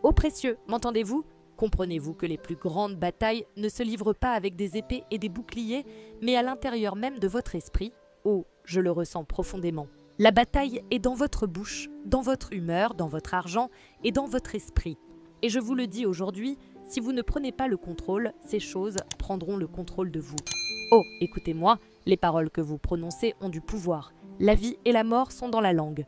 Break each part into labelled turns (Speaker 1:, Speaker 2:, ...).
Speaker 1: Ô précieux, m'entendez-vous? Comprenez-vous que les plus grandes batailles ne se livrent pas avec des épées et des boucliers, mais à l'intérieur même de votre esprit? Oh, je le ressens profondément. La bataille est dans votre bouche, dans votre humeur, dans votre argent et dans votre esprit. Et je vous le dis aujourd'hui, si vous ne prenez pas le contrôle, ces choses prendront le contrôle de vous. Oh, écoutez-moi, les paroles que vous prononcez ont du pouvoir. La vie et la mort sont dans la langue.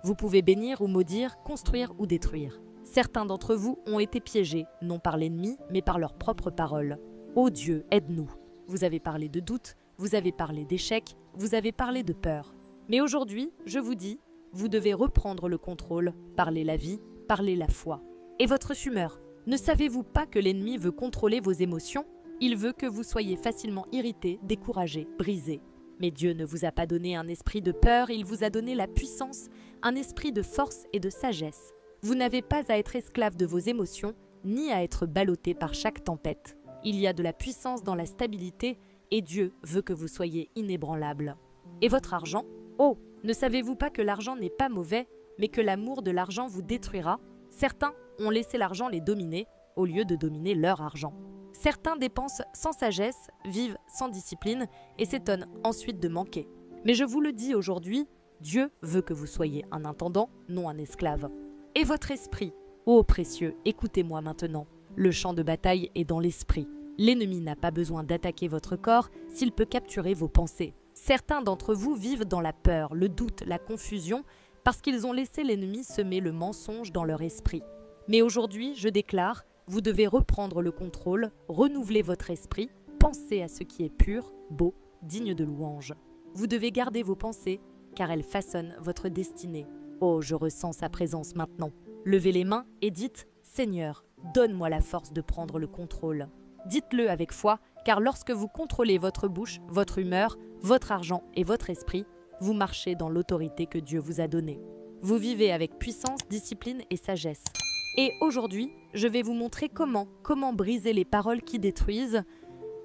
Speaker 1: Vous pouvez bénir ou maudire, construire ou détruire. Certains d'entre vous ont été piégés, non par l'ennemi, mais par leurs propres paroles. Ô Dieu, aide-nous. Vous avez parlé de doute, vous avez parlé d'échec, vous avez parlé de peur. Mais aujourd'hui, je vous dis, vous devez reprendre le contrôle, parler la vie, parler la foi. Et votre humeur, ne savez-vous pas que l'ennemi veut contrôler vos émotions? Il veut que vous soyez facilement irrité, découragé, brisé. Mais Dieu ne vous a pas donné un esprit de peur, il vous a donné la puissance, un esprit de force et de sagesse. Vous n'avez pas à être esclave de vos émotions, ni à être ballotté par chaque tempête. Il y a de la puissance dans la stabilité, et Dieu veut que vous soyez inébranlable. Et votre argent? Oh, ne savez-vous pas que l'argent n'est pas mauvais, mais que l'amour de l'argent vous détruira? Certains ont laissé l'argent les dominer, au lieu de dominer leur argent. Certains dépensent sans sagesse, vivent sans discipline et s'étonnent ensuite de manquer. Mais je vous le dis aujourd'hui, Dieu veut que vous soyez un intendant, non un esclave. Et votre esprit? Ô précieux, écoutez-moi maintenant. Le champ de bataille est dans l'esprit. L'ennemi n'a pas besoin d'attaquer votre corps s'il peut capturer vos pensées. Certains d'entre vous vivent dans la peur, le doute, la confusion, parce qu'ils ont laissé l'ennemi semer le mensonge dans leur esprit. Mais aujourd'hui, je déclare, vous devez reprendre le contrôle, renouveler votre esprit, penser à ce qui est pur, beau, digne de louange. Vous devez garder vos pensées, car elles façonnent votre destinée. Oh, je ressens sa présence maintenant. Levez les mains et dites « Seigneur, donne-moi la force de prendre le contrôle ». Dites-le avec foi, car lorsque vous contrôlez votre bouche, votre humeur, votre argent et votre esprit, vous marchez dans l'autorité que Dieu vous a donnée. Vous vivez avec puissance, discipline et sagesse. Et aujourd'hui, je vais vous montrer comment briser les paroles qui détruisent,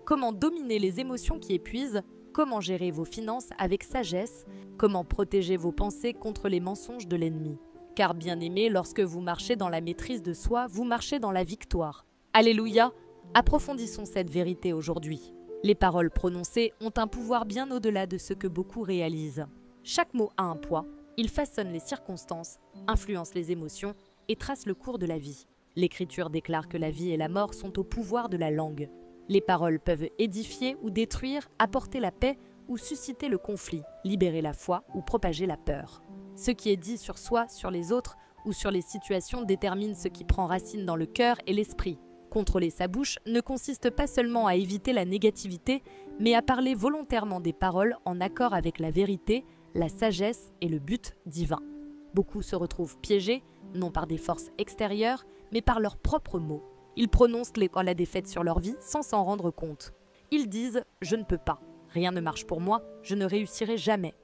Speaker 1: comment dominer les émotions qui épuisent, comment gérer vos finances avec sagesse, comment protéger vos pensées contre les mensonges de l'ennemi. Car bien aimé, lorsque vous marchez dans la maîtrise de soi, vous marchez dans la victoire. Alléluia! Approfondissons cette vérité aujourd'hui. Les paroles prononcées ont un pouvoir bien au-delà de ce que beaucoup réalisent. Chaque mot a un poids, il façonne les circonstances, influence les émotions et trace le cours de la vie. L'Écriture déclare que la vie et la mort sont au pouvoir de la langue. Les paroles peuvent édifier ou détruire, apporter la paix ou susciter le conflit, libérer la foi ou propager la peur. Ce qui est dit sur soi, sur les autres ou sur les situations détermine ce qui prend racine dans le cœur et l'esprit. Contrôler sa bouche ne consiste pas seulement à éviter la négativité, mais à parler volontairement des paroles en accord avec la vérité, la sagesse et le but divin. Beaucoup se retrouvent piégés, non par des forces extérieures, mais par leurs propres mots. Ils prononcent la défaite sur leur vie sans s'en rendre compte. Ils disent « je ne peux pas, rien ne marche pour moi, je ne réussirai jamais ».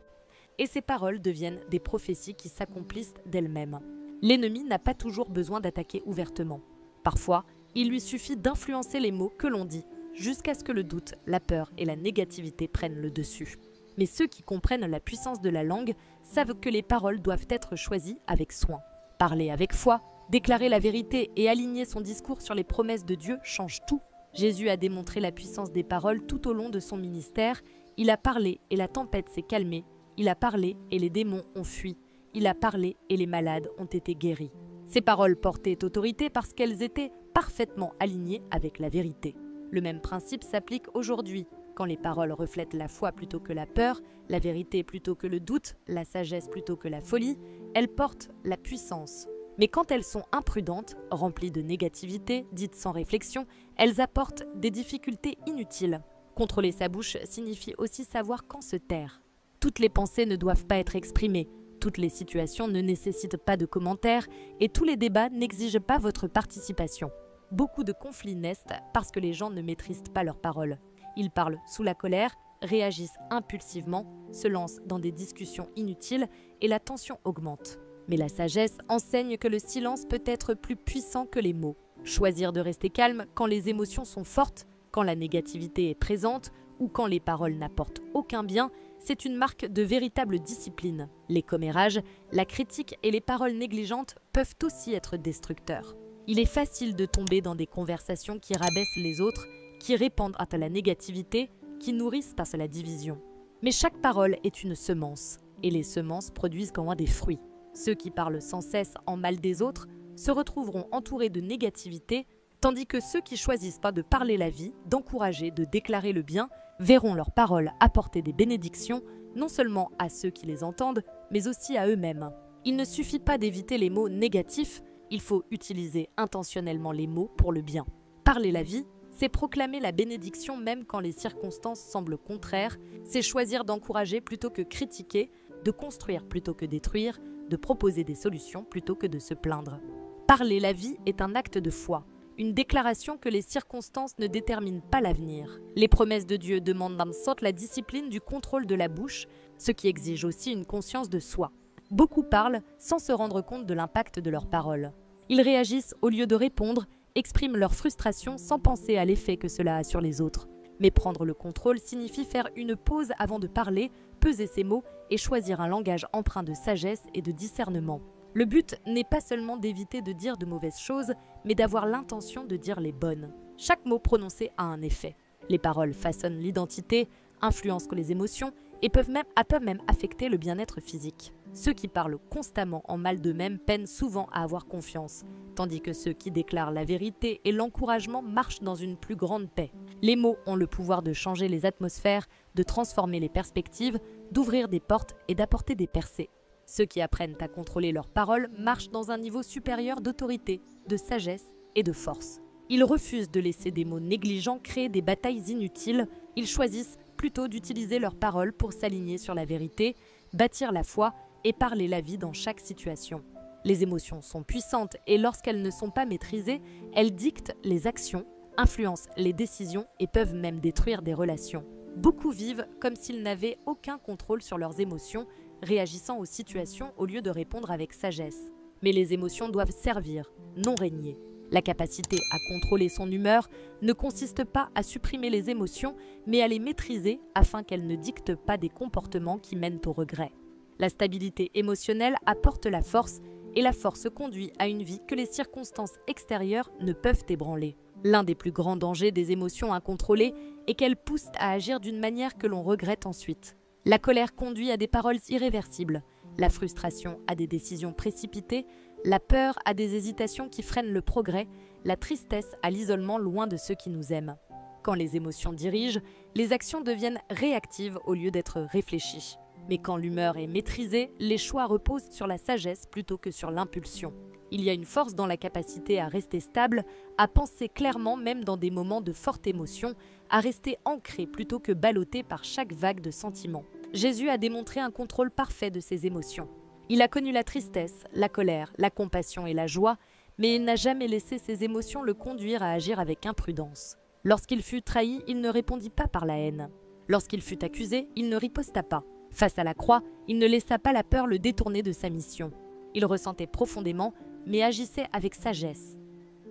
Speaker 1: Et ces paroles deviennent des prophéties qui s'accomplissent d'elles-mêmes. L'ennemi n'a pas toujours besoin d'attaquer ouvertement. Parfois, il lui suffit d'influencer les mots que l'on dit, jusqu'à ce que le doute, la peur et la négativité prennent le dessus. Mais ceux qui comprennent la puissance de la langue savent que les paroles doivent être choisies avec soin. Parler avec foi, déclarer la vérité et aligner son discours sur les promesses de Dieu change tout. Jésus a démontré la puissance des paroles tout au long de son ministère. Il a parlé et la tempête s'est calmée. Il a parlé et les démons ont fui. Il a parlé et les malades ont été guéris. Ces paroles portaient autorité parce qu'elles étaient parfaitement alignées avec la vérité. Le même principe s'applique aujourd'hui. Quand les paroles reflètent la foi plutôt que la peur, la vérité plutôt que le doute, la sagesse plutôt que la folie, elles portent la puissance. Mais quand elles sont imprudentes, remplies de négativité, dites sans réflexion, elles apportent des difficultés inutiles. Contrôler sa bouche signifie aussi savoir quand se taire. Toutes les pensées ne doivent pas être exprimées. Toutes les situations ne nécessitent pas de commentaires et tous les débats n'exigent pas votre participation. Beaucoup de conflits naissent parce que les gens ne maîtrisent pas leurs paroles. Ils parlent sous la colère, réagissent impulsivement, se lancent dans des discussions inutiles et la tension augmente. Mais la sagesse enseigne que le silence peut être plus puissant que les mots. Choisir de rester calme quand les émotions sont fortes, quand la négativité est présente ou quand les paroles n'apportent aucun bien, c'est une marque de véritable discipline. Les commérages, la critique et les paroles négligentes peuvent aussi être destructeurs. Il est facile de tomber dans des conversations qui rabaissent les autres, qui répandent à la négativité, qui nourrissent à la division. Mais chaque parole est une semence, et les semences produisent quand même des fruits. Ceux qui parlent sans cesse en mal des autres se retrouveront entourés de négativité, tandis que ceux qui choisissent pas de parler la vie, d'encourager, de déclarer le bien, verront leurs paroles apporter des bénédictions, non seulement à ceux qui les entendent, mais aussi à eux-mêmes. Il ne suffit pas d'éviter les mots négatifs, il faut utiliser intentionnellement les mots pour le bien. Parler la vie, c'est proclamer la bénédiction même quand les circonstances semblent contraires, c'est choisir d'encourager plutôt que critiquer, de construire plutôt que détruire, de proposer des solutions plutôt que de se plaindre. Parler la vie est un acte de foi, une déclaration que les circonstances ne déterminent pas l'avenir. Les promesses de Dieu demandent d'un sorte la discipline du contrôle de la bouche, ce qui exige aussi une conscience de soi. Beaucoup parlent sans se rendre compte de l'impact de leurs paroles. Ils réagissent au lieu de répondre, expriment leur frustration sans penser à l'effet que cela a sur les autres. Mais prendre le contrôle signifie faire une pause avant de parler, peser ses mots et choisir un langage empreint de sagesse et de discernement. Le but n'est pas seulement d'éviter de dire de mauvaises choses, mais d'avoir l'intention de dire les bonnes. Chaque mot prononcé a un effet. Les paroles façonnent l'identité, influencent les émotions et peuvent même affecter le bien-être physique. Ceux qui parlent constamment en mal d'eux-mêmes peinent souvent à avoir confiance, tandis que ceux qui déclarent la vérité et l'encouragement marchent dans une plus grande paix. Les mots ont le pouvoir de changer les atmosphères, de transformer les perspectives, d'ouvrir des portes et d'apporter des percées. Ceux qui apprennent à contrôler leurs paroles marchent dans un niveau supérieur d'autorité, de sagesse et de force. Ils refusent de laisser des mots négligents créer des batailles inutiles, ils choisissent plutôt d'utiliser leurs paroles pour s'aligner sur la vérité, bâtir la foi et parler la vie dans chaque situation. Les émotions sont puissantes et lorsqu'elles ne sont pas maîtrisées, elles dictent les actions, influencent les décisions et peuvent même détruire des relations. Beaucoup vivent comme s'ils n'avaient aucun contrôle sur leurs émotions, réagissant aux situations au lieu de répondre avec sagesse. Mais les émotions doivent servir, non régner. La capacité à contrôler son humeur ne consiste pas à supprimer les émotions, mais à les maîtriser afin qu'elles ne dictent pas des comportements qui mènent au regret. La stabilité émotionnelle apporte la force, et la force conduit à une vie que les circonstances extérieures ne peuvent ébranler. L'un des plus grands dangers des émotions incontrôlées est qu'elles poussent à agir d'une manière que l'on regrette ensuite. La colère conduit à des paroles irréversibles, la frustration à des décisions précipitées, la peur à des hésitations qui freinent le progrès, la tristesse à l'isolement loin de ceux qui nous aiment. Quand les émotions dirigent, les actions deviennent réactives au lieu d'être réfléchies. Mais quand l'humeur est maîtrisée, les choix reposent sur la sagesse plutôt que sur l'impulsion. Il y a une force dans la capacité à rester stable, à penser clairement même dans des moments de forte émotion, à rester ancré plutôt que ballotté par chaque vague de sentiments. Jésus a démontré un contrôle parfait de ses émotions. Il a connu la tristesse, la colère, la compassion et la joie, mais il n'a jamais laissé ses émotions le conduire à agir avec imprudence. Lorsqu'il fut trahi, il ne répondit pas par la haine. Lorsqu'il fut accusé, il ne riposta pas. Face à la croix, il ne laissa pas la peur le détourner de sa mission. Il ressentait profondément, mais agissait avec sagesse.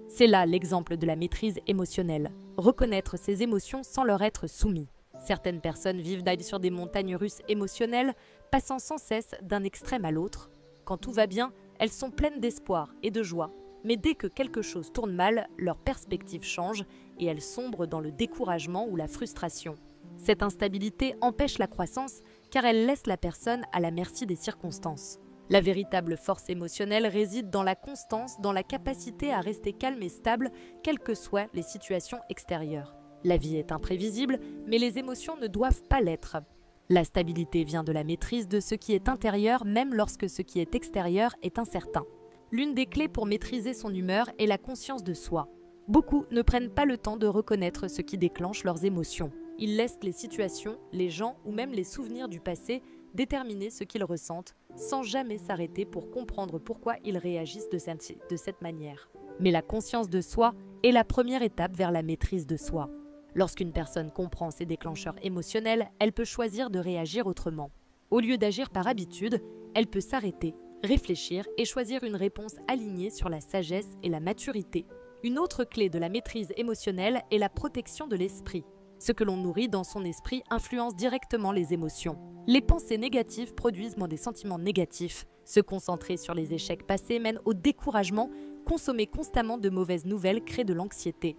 Speaker 1: C'est là l'exemple de la maîtrise émotionnelle, reconnaître ses émotions sans leur être soumis. Certaines personnes vivent sur des montagnes russes émotionnelles, passant sans cesse d'un extrême à l'autre. Quand tout va bien, elles sont pleines d'espoir et de joie, mais dès que quelque chose tourne mal, leur perspective change et elles sombrent dans le découragement ou la frustration. Cette instabilité empêche la croissance car elle laisse la personne à la merci des circonstances. La véritable force émotionnelle réside dans la constance, dans la capacité à rester calme et stable, quelles que soient les situations extérieures. La vie est imprévisible, mais les émotions ne doivent pas l'être. La stabilité vient de la maîtrise de ce qui est intérieur, même lorsque ce qui est extérieur est incertain. L'une des clés pour maîtriser son humeur est la conscience de soi. Beaucoup ne prennent pas le temps de reconnaître ce qui déclenche leurs émotions. Ils laissent les situations, les gens ou même les souvenirs du passé déterminer ce qu'ils ressentent, sans jamais s'arrêter pour comprendre pourquoi ils réagissent de cette manière. Mais la conscience de soi est la première étape vers la maîtrise de soi. Lorsqu'une personne comprend ses déclencheurs émotionnels, elle peut choisir de réagir autrement. Au lieu d'agir par habitude, elle peut s'arrêter, réfléchir et choisir une réponse alignée sur la sagesse et la maturité. Une autre clé de la maîtrise émotionnelle est la protection de l'esprit. Ce que l'on nourrit dans son esprit influence directement les émotions. Les pensées négatives produisent moins des sentiments négatifs. Se concentrer sur les échecs passés mène au découragement, Consommer constamment de mauvaises nouvelles crée de l'anxiété.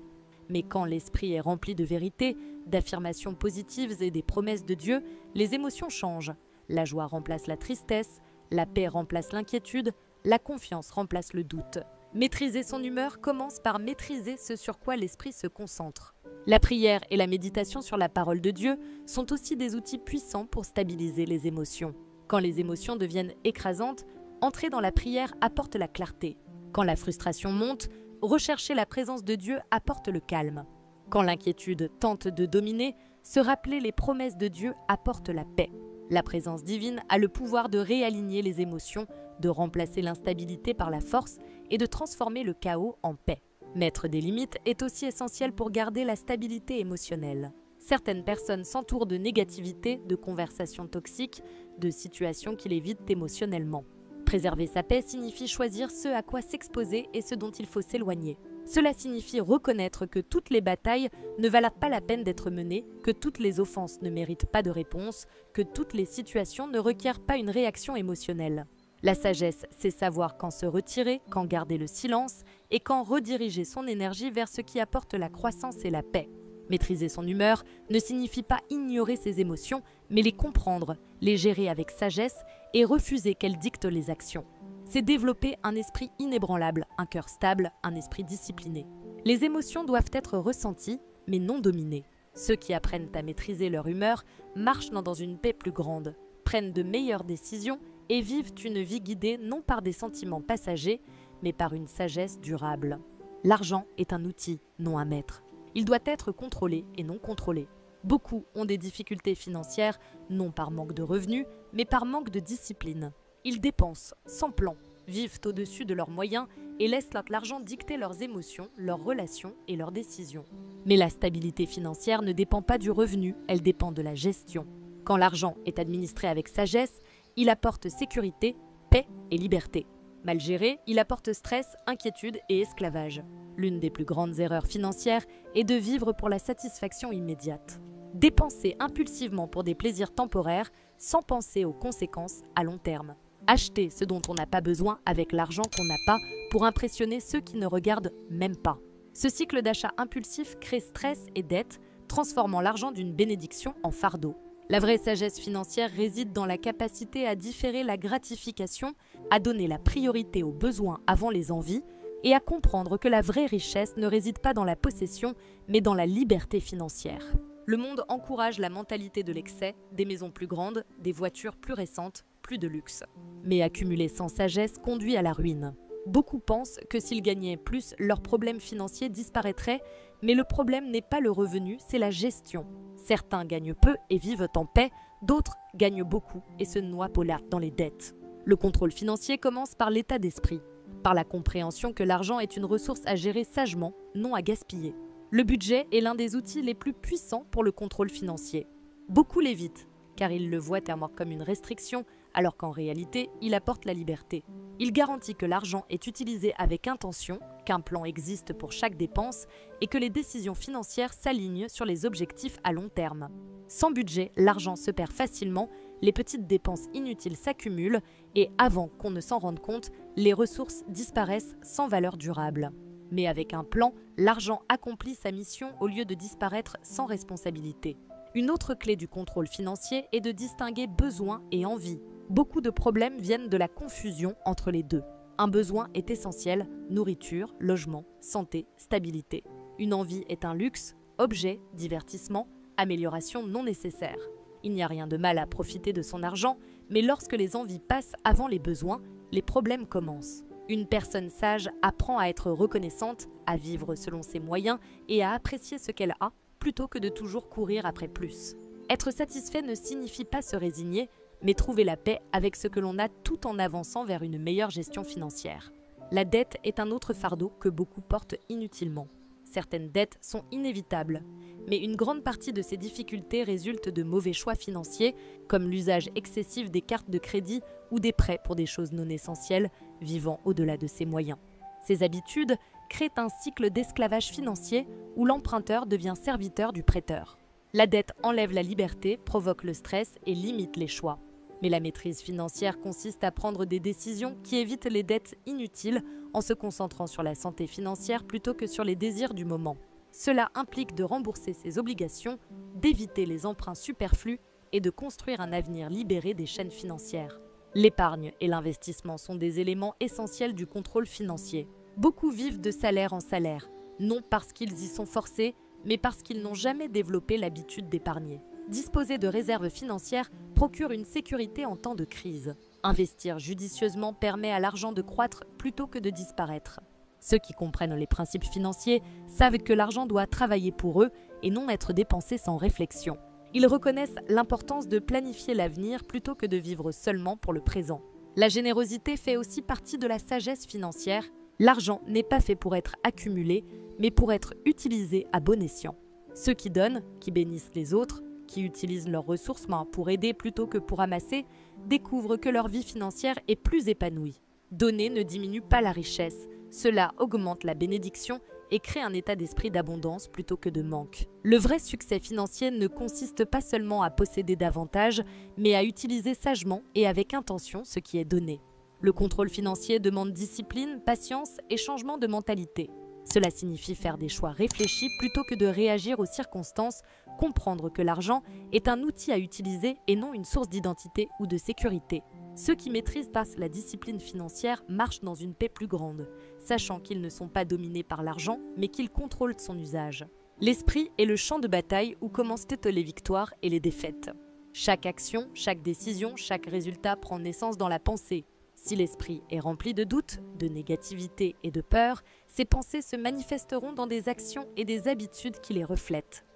Speaker 1: Mais quand l'esprit est rempli de vérité, d'affirmations positives et des promesses de Dieu, les émotions changent. La joie remplace la tristesse, la paix remplace l'inquiétude, la confiance remplace le doute. Maîtriser son humeur commence par maîtriser ce sur quoi l'esprit se concentre. La prière et la méditation sur la parole de Dieu sont aussi des outils puissants pour stabiliser les émotions. Quand les émotions deviennent écrasantes, entrer dans la prière apporte la clarté. Quand la frustration monte, rechercher la présence de Dieu apporte le calme. Quand l'inquiétude tente de dominer, se rappeler les promesses de Dieu apporte la paix. La présence divine a le pouvoir de réaligner les émotions, de remplacer l'instabilité par la force et de transformer le chaos en paix. Mettre des limites est aussi essentiel pour garder la stabilité émotionnelle. Certaines personnes s'entourent de négativité, de conversations toxiques, de situations qui les vident émotionnellement. Préserver sa paix signifie choisir ce à quoi s'exposer et ce dont il faut s'éloigner. Cela signifie reconnaître que toutes les batailles ne valent pas la peine d'être menées, que toutes les offenses ne méritent pas de réponse, que toutes les situations ne requièrent pas une réaction émotionnelle. La sagesse, c'est savoir quand se retirer, quand garder le silence et quand rediriger son énergie vers ce qui apporte la croissance et la paix. Maîtriser son humeur ne signifie pas ignorer ses émotions, mais les comprendre, les gérer avec sagesse et refuser qu'elles dictent les actions. C'est développer un esprit inébranlable, un cœur stable, un esprit discipliné. Les émotions doivent être ressenties, mais non dominées. Ceux qui apprennent à maîtriser leur humeur marchent dans une paix plus grande, prennent de meilleures décisions et vivent une vie guidée non par des sentiments passagers, mais par une sagesse durable. L'argent est un outil, non un maître. Il doit être contrôlé et non contrôlé. Beaucoup ont des difficultés financières, non par manque de revenus, mais par manque de discipline. Ils dépensent sans plan, vivent au-dessus de leurs moyens et laissent l'argent dicter leurs émotions, leurs relations et leurs décisions. Mais la stabilité financière ne dépend pas du revenu, elle dépend de la gestion. Quand l'argent est administré avec sagesse, il apporte sécurité, paix et liberté. Mal géré, il apporte stress, inquiétude et esclavage. L'une des plus grandes erreurs financières est de vivre pour la satisfaction immédiate. Dépenser impulsivement pour des plaisirs temporaires sans penser aux conséquences à long terme. Acheter ce dont on n'a pas besoin avec l'argent qu'on n'a pas pour impressionner ceux qui ne regardent même pas. Ce cycle d'achat impulsif crée stress et dette, transformant l'argent d'une bénédiction en fardeau. La vraie sagesse financière réside dans la capacité à différer la gratification, à donner la priorité aux besoins avant les envies et à comprendre que la vraie richesse ne réside pas dans la possession, mais dans la liberté financière. Le monde encourage la mentalité de l'excès, des maisons plus grandes, des voitures plus récentes, plus de luxe. Mais accumuler sans sagesse conduit à la ruine. Beaucoup pensent que s'ils gagnaient plus, leurs problèmes financiers disparaîtraient, mais le problème n'est pas le revenu, c'est la gestion. Certains gagnent peu et vivent en paix, d'autres gagnent beaucoup et se noient dans les dettes. Le contrôle financier commence par l'état d'esprit, par la compréhension que l'argent est une ressource à gérer sagement, non à gaspiller. Le budget est l'un des outils les plus puissants pour le contrôle financier. Beaucoup l'évitent, car ils le voient comme une restriction, alors qu'en réalité, il apporte la liberté. Il garantit que l'argent est utilisé avec intention, qu'un plan existe pour chaque dépense et que les décisions financières s'alignent sur les objectifs à long terme. Sans budget, l'argent se perd facilement, les petites dépenses inutiles s'accumulent et avant qu'on ne s'en rende compte, les ressources disparaissent sans valeur durable. Mais avec un plan, l'argent accomplit sa mission au lieu de disparaître sans responsabilité. Une autre clé du contrôle financier est de distinguer besoin et envie. Beaucoup de problèmes viennent de la confusion entre les deux. Un besoin est essentiel, nourriture, logement, santé, stabilité. Une envie est un luxe, objet, divertissement, amélioration non nécessaire. Il n'y a rien de mal à profiter de son argent, mais lorsque les envies passent avant les besoins, les problèmes commencent. Une personne sage apprend à être reconnaissante, à vivre selon ses moyens et à apprécier ce qu'elle a, plutôt que de toujours courir après plus. Être satisfait ne signifie pas se résigner, mais trouver la paix avec ce que l'on a tout en avançant vers une meilleure gestion financière. La dette est un autre fardeau que beaucoup portent inutilement. Certaines dettes sont inévitables, mais une grande partie de ces difficultés résulte de mauvais choix financiers, comme l'usage excessif des cartes de crédit ou des prêts pour des choses non essentielles, vivant au-delà de ses moyens. Ces habitudes créent un cycle d'esclavage financier où l'emprunteur devient serviteur du prêteur. La dette enlève la liberté, provoque le stress et limite les choix. Mais la maîtrise financière consiste à prendre des décisions qui évitent les dettes inutiles en se concentrant sur la santé financière plutôt que sur les désirs du moment. Cela implique de rembourser ses obligations, d'éviter les emprunts superflus et de construire un avenir libéré des chaînes financières. L'épargne et l'investissement sont des éléments essentiels du contrôle financier. Beaucoup vivent de salaire en salaire, non parce qu'ils y sont forcés, mais parce qu'ils n'ont jamais développé l'habitude d'épargner. Disposer de réserves financières procure une sécurité en temps de crise. Investir judicieusement permet à l'argent de croître plutôt que de disparaître. Ceux qui comprennent les principes financiers savent que l'argent doit travailler pour eux et non être dépensé sans réflexion. Ils reconnaissent l'importance de planifier l'avenir plutôt que de vivre seulement pour le présent. La générosité fait aussi partie de la sagesse financière. L'argent n'est pas fait pour être accumulé, mais pour être utilisé à bon escient. Ceux qui donnent, qui bénissent les autres, qui utilisent leurs ressources pour aider plutôt que pour amasser, découvrent que leur vie financière est plus épanouie. Donner ne diminue pas la richesse, cela augmente la bénédiction et crée un état d'esprit d'abondance plutôt que de manque. Le vrai succès financier ne consiste pas seulement à posséder davantage, mais à utiliser sagement et avec intention ce qui est donné. Le contrôle financier demande discipline, patience et changement de mentalité. Cela signifie faire des choix réfléchis plutôt que de réagir aux circonstances, comprendre que l'argent est un outil à utiliser et non une source d'identité ou de sécurité. Ceux qui maîtrisent la discipline financière marchent dans une paix plus grande, sachant qu'ils ne sont pas dominés par l'argent, mais qu'ils contrôlent son usage. L'esprit est le champ de bataille où commencent toutes les victoires et les défaites. Chaque action, chaque décision, chaque résultat prend naissance dans la pensée. Si l'esprit est rempli de doutes, de négativité et de peur, ces pensées se manifesteront dans des actions et des habitudes qui les reflètent.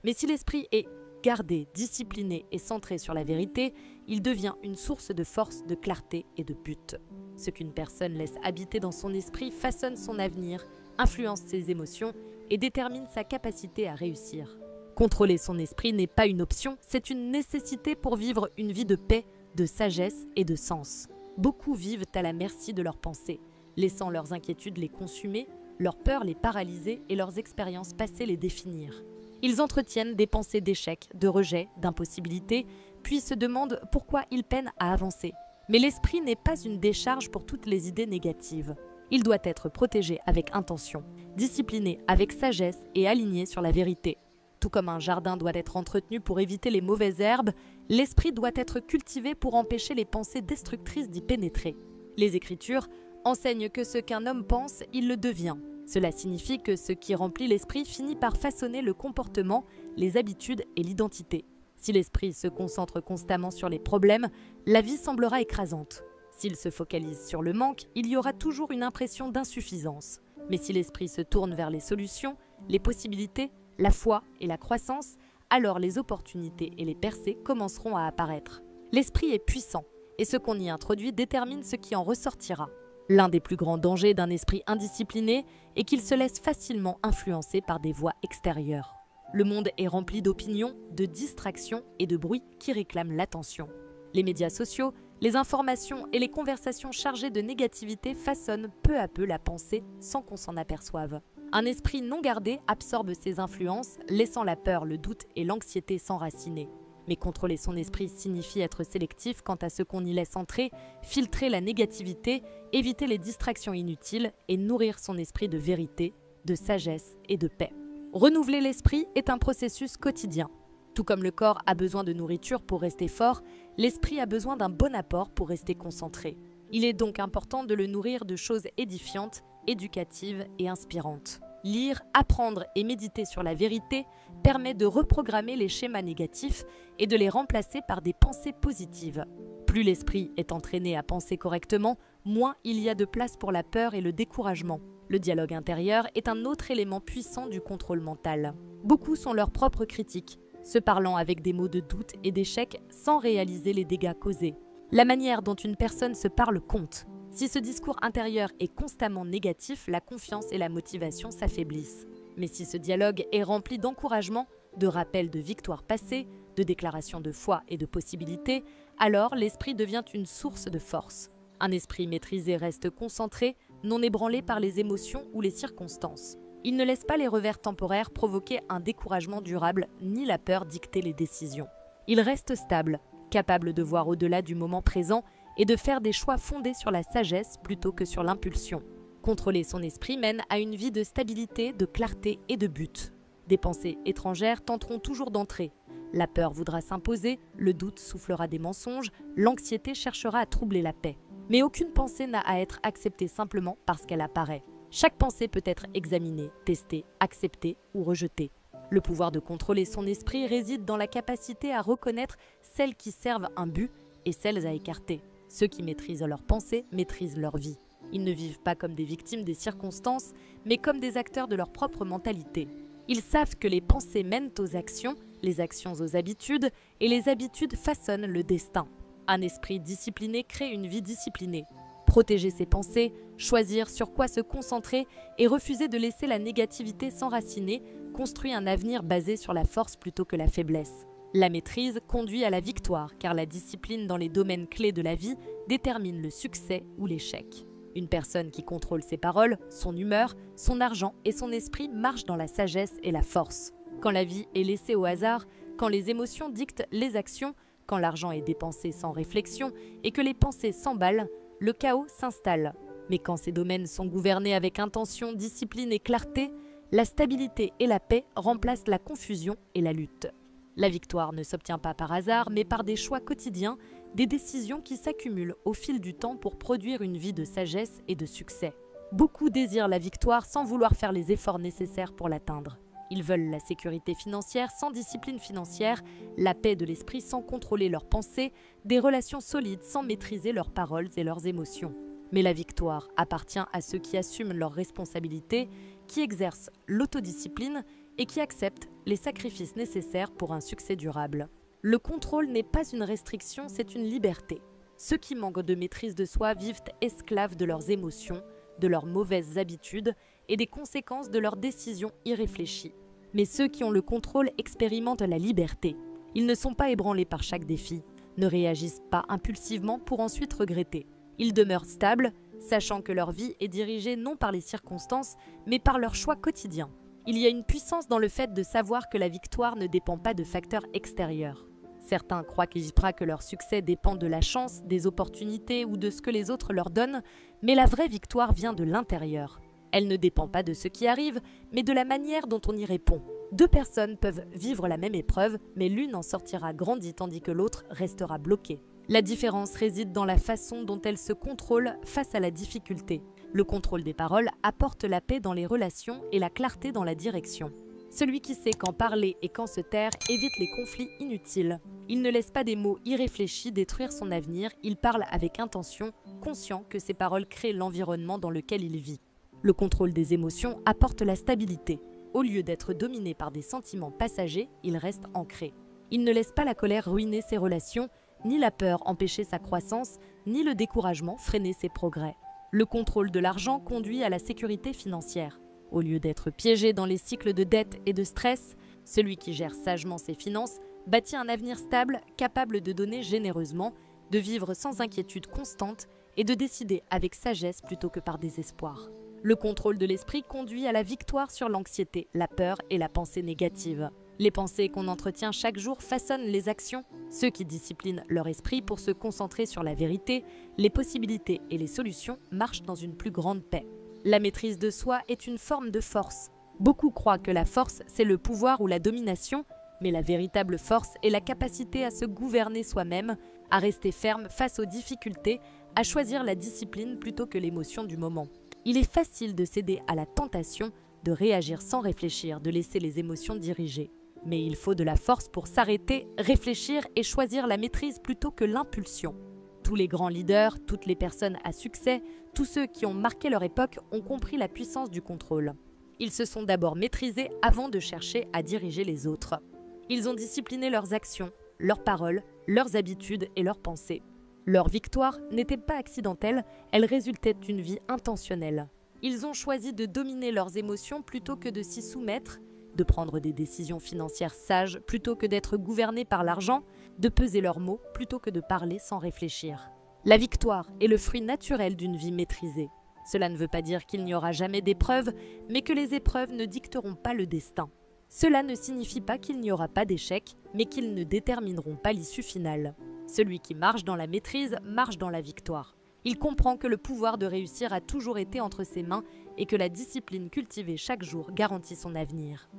Speaker 1: Mais si l'esprit est gardé, discipliné et centré sur la vérité, il devient une source de force, de clarté et de but. Ce qu'une personne laisse habiter dans son esprit façonne son avenir, influence ses émotions et détermine sa capacité à réussir. Contrôler son esprit n'est pas une option, c'est une nécessité pour vivre une vie de paix, de sagesse et de sens. Beaucoup vivent à la merci de leurs pensées, laissant leurs inquiétudes les consumer, leurs peurs les paralyser et leurs expériences passées les définir. Ils entretiennent des pensées d'échec, de rejet, d'impossibilité, puis se demandent pourquoi ils peinent à avancer. Mais l'esprit n'est pas une décharge pour toutes les idées négatives. Il doit être protégé avec intention, discipliné avec sagesse et aligné sur la vérité. Tout comme un jardin doit être entretenu pour éviter les mauvaises herbes, l'esprit doit être cultivé pour empêcher les pensées destructrices d'y pénétrer. Les Écritures enseignent que ce qu'un homme pense, il le devient. Cela signifie que ce qui remplit l'esprit finit par façonner le comportement, les habitudes et l'identité. Si l'esprit se concentre constamment sur les problèmes, la vie semblera écrasante. S'il se focalise sur le manque, il y aura toujours une impression d'insuffisance. Mais si l'esprit se tourne vers les solutions, les possibilités, la foi et la croissance, alors les opportunités et les percées commenceront à apparaître. L'esprit est puissant, et ce qu'on y introduit détermine ce qui en ressortira. L'un des plus grands dangers d'un esprit indiscipliné est qu'il se laisse facilement influencer par des voix extérieures. Le monde est rempli d'opinions, de distractions et de bruits qui réclament l'attention. Les médias sociaux, les informations et les conversations chargées de négativité façonnent peu à peu la pensée sans qu'on s'en aperçoive. Un esprit non gardé absorbe ces influences, laissant la peur, le doute et l'anxiété s'enraciner. Mais contrôler son esprit signifie être sélectif quant à ce qu'on y laisse entrer, filtrer la négativité, éviter les distractions inutiles et nourrir son esprit de vérité, de sagesse et de paix. Renouveler l'esprit est un processus quotidien. Tout comme le corps a besoin de nourriture pour rester fort, l'esprit a besoin d'un bon apport pour rester concentré. Il est donc important de le nourrir de choses édifiantes, éducatives et inspirantes. Lire, apprendre et méditer sur la vérité permet de reprogrammer les schémas négatifs et de les remplacer par des pensées positives. Plus l'esprit est entraîné à penser correctement, moins il y a de place pour la peur et le découragement. Le dialogue intérieur est un autre élément puissant du contrôle mental. Beaucoup sont leurs propres critiques, se parlant avec des mots de doute et d'échec sans réaliser les dégâts causés. La manière dont une personne se parle compte. Si ce discours intérieur est constamment négatif, la confiance et la motivation s'affaiblissent. Mais si ce dialogue est rempli d'encouragement, de rappels de victoires passées, de déclarations de foi et de possibilités, alors l'esprit devient une source de force. Un esprit maîtrisé reste concentré, non ébranlé par les émotions ou les circonstances. Il ne laisse pas les revers temporaires provoquer un découragement durable, ni la peur dicter les décisions. Il reste stable, capables de voir au-delà du moment présent et de faire des choix fondés sur la sagesse plutôt que sur l'impulsion. Contrôler son esprit mène à une vie de stabilité, de clarté et de but. Des pensées étrangères tenteront toujours d'entrer. La peur voudra s'imposer, le doute soufflera des mensonges, l'anxiété cherchera à troubler la paix. Mais aucune pensée n'a à être acceptée simplement parce qu'elle apparaît. Chaque pensée peut être examinée, testée, acceptée ou rejetée. Le pouvoir de contrôler son esprit réside dans la capacité à reconnaître celles qui servent un but et celles à écarter. Ceux qui maîtrisent leurs pensées maîtrisent leur vie. Ils ne vivent pas comme des victimes des circonstances, mais comme des acteurs de leur propre mentalité. Ils savent que les pensées mènent aux actions, les actions aux habitudes, et les habitudes façonnent le destin. Un esprit discipliné crée une vie disciplinée. Protéger ses pensées, choisir sur quoi se concentrer et refuser de laisser la négativité s'enraciner construit un avenir basé sur la force plutôt que la faiblesse. La maîtrise conduit à la victoire, car la discipline dans les domaines clés de la vie détermine le succès ou l'échec. Une personne qui contrôle ses paroles, son humeur, son argent et son esprit marche dans la sagesse et la force. Quand la vie est laissée au hasard, quand les émotions dictent les actions, quand l'argent est dépensé sans réflexion et que les pensées s'emballent, le chaos s'installe. Mais quand ces domaines sont gouvernés avec intention, discipline et clarté, la stabilité et la paix remplacent la confusion et la lutte. La victoire ne s'obtient pas par hasard, mais par des choix quotidiens, des décisions qui s'accumulent au fil du temps pour produire une vie de sagesse et de succès. Beaucoup désirent la victoire sans vouloir faire les efforts nécessaires pour l'atteindre. Ils veulent la sécurité financière sans discipline financière, la paix de l'esprit sans contrôler leurs pensées, des relations solides sans maîtriser leurs paroles et leurs émotions. Mais la victoire appartient à ceux qui assument leurs responsabilités, qui exercent l'autodiscipline et qui acceptent les sacrifices nécessaires pour un succès durable. Le contrôle n'est pas une restriction, c'est une liberté. Ceux qui manquent de maîtrise de soi vivent esclaves de leurs émotions, de leurs mauvaises habitudes et des conséquences de leurs décisions irréfléchies. Mais ceux qui ont le contrôle expérimentent la liberté. Ils ne sont pas ébranlés par chaque défi, ne réagissent pas impulsivement pour ensuite regretter. Ils demeurent stables, sachant que leur vie est dirigée non par les circonstances, mais par leurs choix quotidiens. Il y a une puissance dans le fait de savoir que la victoire ne dépend pas de facteurs extérieurs. Certains croient que leur succès dépend de la chance, des opportunités ou de ce que les autres leur donnent, mais la vraie victoire vient de l'intérieur. Elle ne dépend pas de ce qui arrive, mais de la manière dont on y répond. Deux personnes peuvent vivre la même épreuve, mais l'une en sortira grandie tandis que l'autre restera bloquée. La différence réside dans la façon dont elles se contrôlent face à la difficulté. Le contrôle des paroles apporte la paix dans les relations et la clarté dans la direction. Celui qui sait quand parler et quand se taire évite les conflits inutiles. Il ne laisse pas des mots irréfléchis détruire son avenir, il parle avec intention, conscient que ses paroles créent l'environnement dans lequel il vit. Le contrôle des émotions apporte la stabilité. Au lieu d'être dominé par des sentiments passagers, il reste ancré. Il ne laisse pas la colère ruiner ses relations, ni la peur empêcher sa croissance, ni le découragement freiner ses progrès. Le contrôle de l'argent conduit à la sécurité financière. Au lieu d'être piégé dans les cycles de dette et de stress, celui qui gère sagement ses finances bâtit un avenir stable, capable de donner généreusement, de vivre sans inquiétude constante et de décider avec sagesse plutôt que par désespoir. Le contrôle de l'esprit conduit à la victoire sur l'anxiété, la peur et la pensée négative. Les pensées qu'on entretient chaque jour façonnent les actions. Ceux qui disciplinent leur esprit pour se concentrer sur la vérité, les possibilités et les solutions marchent dans une plus grande paix. La maîtrise de soi est une forme de force. Beaucoup croient que la force, c'est le pouvoir ou la domination, mais la véritable force est la capacité à se gouverner soi-même, à rester ferme face aux difficultés, à choisir la discipline plutôt que l'émotion du moment. Il est facile de céder à la tentation, de réagir sans réfléchir, de laisser les émotions diriger. Mais il faut de la force pour s'arrêter, réfléchir et choisir la maîtrise plutôt que l'impulsion. Tous les grands leaders, toutes les personnes à succès, tous ceux qui ont marqué leur époque ont compris la puissance du contrôle. Ils se sont d'abord maîtrisés avant de chercher à diriger les autres. Ils ont discipliné leurs actions, leurs paroles, leurs habitudes et leurs pensées. Leur victoire n'était pas accidentelle, elle résultait d'une vie intentionnelle. Ils ont choisi de dominer leurs émotions plutôt que de s'y soumettre, de prendre des décisions financières sages plutôt que d'être gouvernés par l'argent, de peser leurs mots plutôt que de parler sans réfléchir. La victoire est le fruit naturel d'une vie maîtrisée. Cela ne veut pas dire qu'il n'y aura jamais d'épreuves, mais que les épreuves ne dicteront pas le destin. Cela ne signifie pas qu'il n'y aura pas d'échecs, mais qu'ils ne détermineront pas l'issue finale. Celui qui marche dans la maîtrise marche dans la victoire. Il comprend que le pouvoir de réussir a toujours été entre ses mains et que la discipline cultivée chaque jour garantit son avenir.